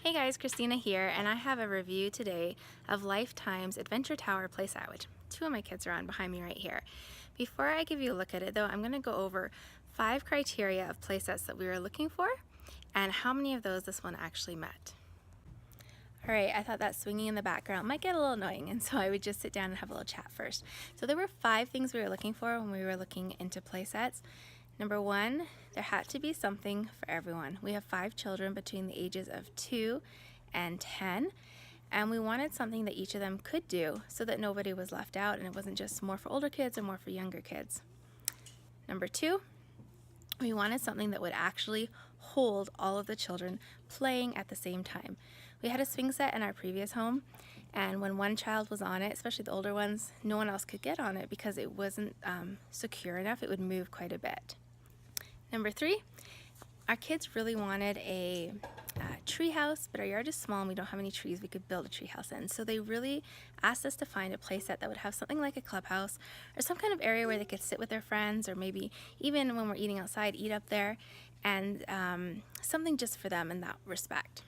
Hey guys, Christina here, and I have a review today of Lifetime's Adventure Tower Playset, which two of my kids are on behind me right here. Before I give you a look at it though, I'm going to go over 5 criteria of playsets that we were looking for and how many of those this one actually met. Alright, I thought that swinging in the background might get a little annoying, and so I would just sit down and have a little chat first. So there were 5 things we were looking for when we were looking into playsets. Number 1, there had to be something for everyone. We have 5 children between the ages of 2 and 10, and we wanted something that each of them could do so that nobody was left out and it wasn't just more for older kids or more for younger kids. Number 2, we wanted something that would actually hold all of the children playing at the same time. We had a swing set in our previous home, and when one child was on it, especially the older ones, no one else could get on it because it wasn't secure enough. It would move quite a bit. Number 3, our kids really wanted a tree house, but our yard is small and we don't have any trees we could build a tree house in. So they really asked us to find a place that would have something like a clubhouse or some kind of area where they could sit with their friends, or maybe even when we're eating outside, eat up there, and something just for them in that respect.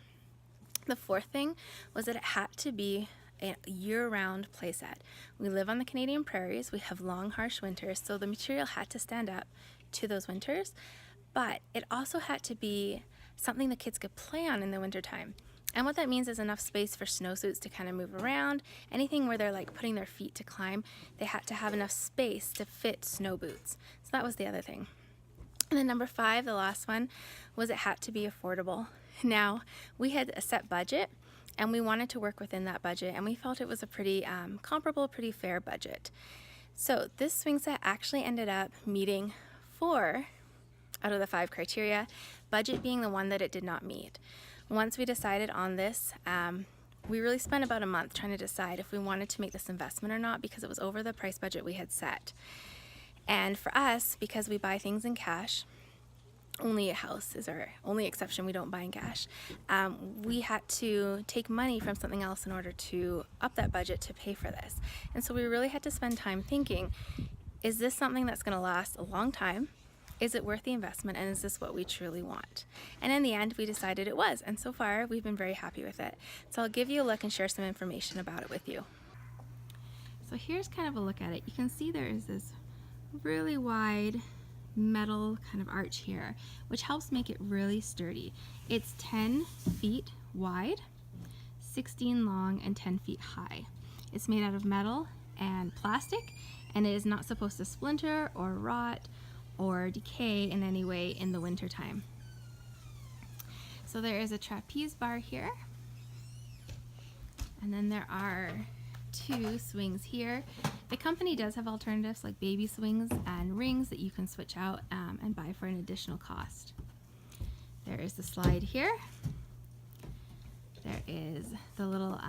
The 4th thing was that it had to be a year-round playset. We live on the Canadian Prairies. We have long, harsh winters, so the material had to stand up to those winters, but it also had to be something the kids could play on in the wintertime. And what that means is enough space for snowsuits to kind of move around. Anything where they're like putting their feet to climb, they had to have enough space to fit snow boots. So that was the other thing. And then number 5, the last one, was it had to be affordable. Now, we had a set budget and we wanted to work within that budget, and we felt it was a pretty comparable, pretty fair budget. So this swing set actually ended up meeting 4 out of the 5 criteria, budget being the one that it did not meet. Once we decided on this, we really spent about a month trying to decide if we wanted to make this investment or not, because it was over the price budget we had set. And for us, because we buy things in cash, only a house is our only exception, we don't buy in cash, we had to take money from something else in order to up that budget to pay for this. And so we really had to spend time thinking, is this something that's going to last a long time? Is it worth the investment, and is this what we truly want? And in the end, we decided it was, and so far we've been very happy with it. So I'll give you a look and share some information about it with you. So here's kind of a look at it. You can see there is this really wide metal kind of arch here, which helps make it really sturdy. It's 10 feet wide, 16 long, and 10 feet high. It's made out of metal and plastic, and it is not supposed to splinter or rot or decay in any way in the winter time. So there is a trapeze bar here, and then there are 2 swings here. The company does have alternatives like baby swings and rings that you can switch out and buy for an additional cost. There is the slide here. There is the little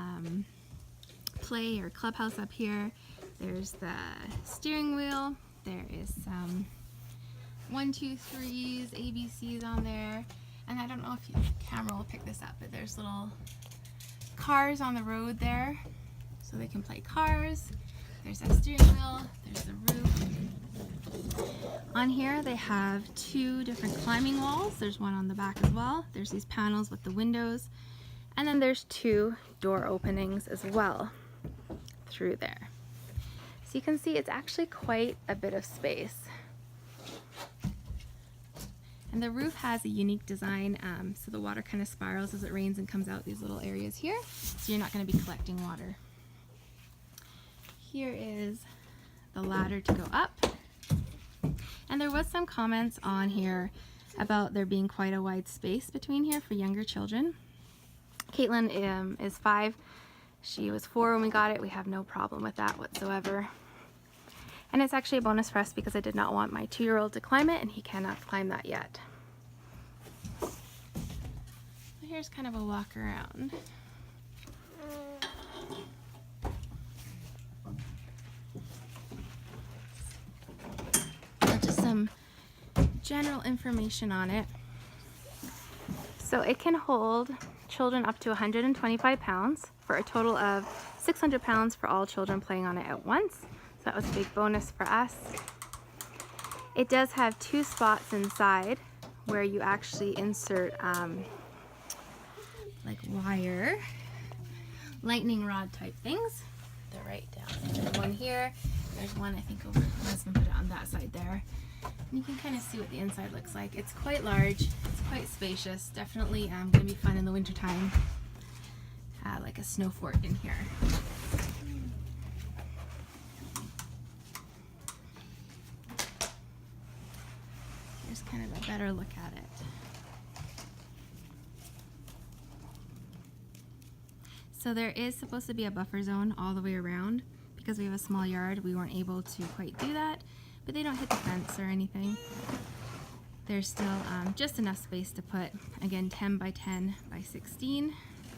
play or clubhouse up here. There's the steering wheel. There is some 1, 2, 3s, ABCs on there. And I don't know if the camera will pick this up, but there's little cars on the road there, so they can play cars. There's that steering wheel, there's the roof. On here they have 2 different climbing walls. There's one on the back as well. There's these panels with the windows. And then there's 2 door openings as well through there. So you can see it's actually quite a bit of space. And the roof has a unique design, so the water kind of spirals as it rains and comes out these little areas here, so you're not going to be collecting water. Here is the ladder to go up. And there was some comments on here about there being quite a wide space between here for younger children. Caitlin is 5. She was 4 when we got it. We have no problem with that whatsoever. And it's actually a bonus for us because I did not want my 2-year-old to climb it, and he cannot climb that yet. So here's kind of a walk around. Just some general information on it. So it can hold children up to 125 pounds for a total of 600 pounds for all children playing on it at once. So that was a big bonus for us. It does have 2 spots inside where you actually insert like wire lightning rod type things. They're right down. There's one here. There's one I think over. My husband put it on that side there. And you can kind of see what the inside looks like. It's quite large. It's quite spacious. Definitely going to be fun in the winter time. Like a snow fort in here. Here's kind of a better look at it. So there is supposed to be a buffer zone all the way around. Because we have a small yard, we weren't able to quite do that, but they don't hit the fence or anything. There's still just enough space to put, again, 10 by 10 by 16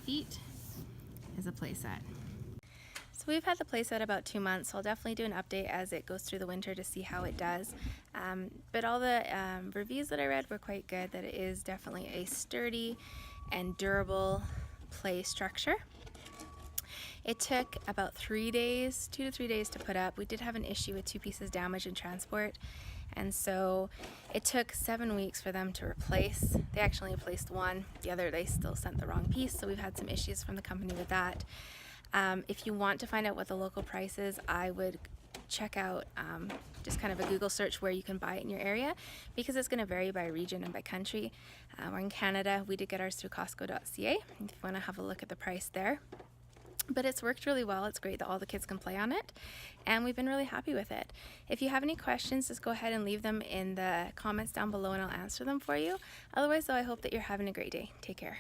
feet is a playset. So we've had the playset about 2 months, so I'll definitely do an update as it goes through the winter to see how it does. But all the reviews that I read were quite good, that it is definitely a sturdy and durable play structure. It took about 3 days, 2 to 3 days to put up. We did have an issue with 2 pieces damaged in transport, and so it took 7 weeks for them to replace. They actually replaced one. The other, they still sent the wrong piece, so we've had some issues from the company with that. If you want to find out what the local price is, I would check out just kind of a Google search where you can buy it in your area, because it's going to vary by region and by country. We're in Canada. We did get ours through Costco.ca, if you want to have a look at the price there. But it's worked really well. It's great that all the kids can play on it, and we've been really happy with it. If you have any questions, just go ahead and leave them in the comments down below and I'll answer them for you. Otherwise, though, I hope that you're having a great day. Take care.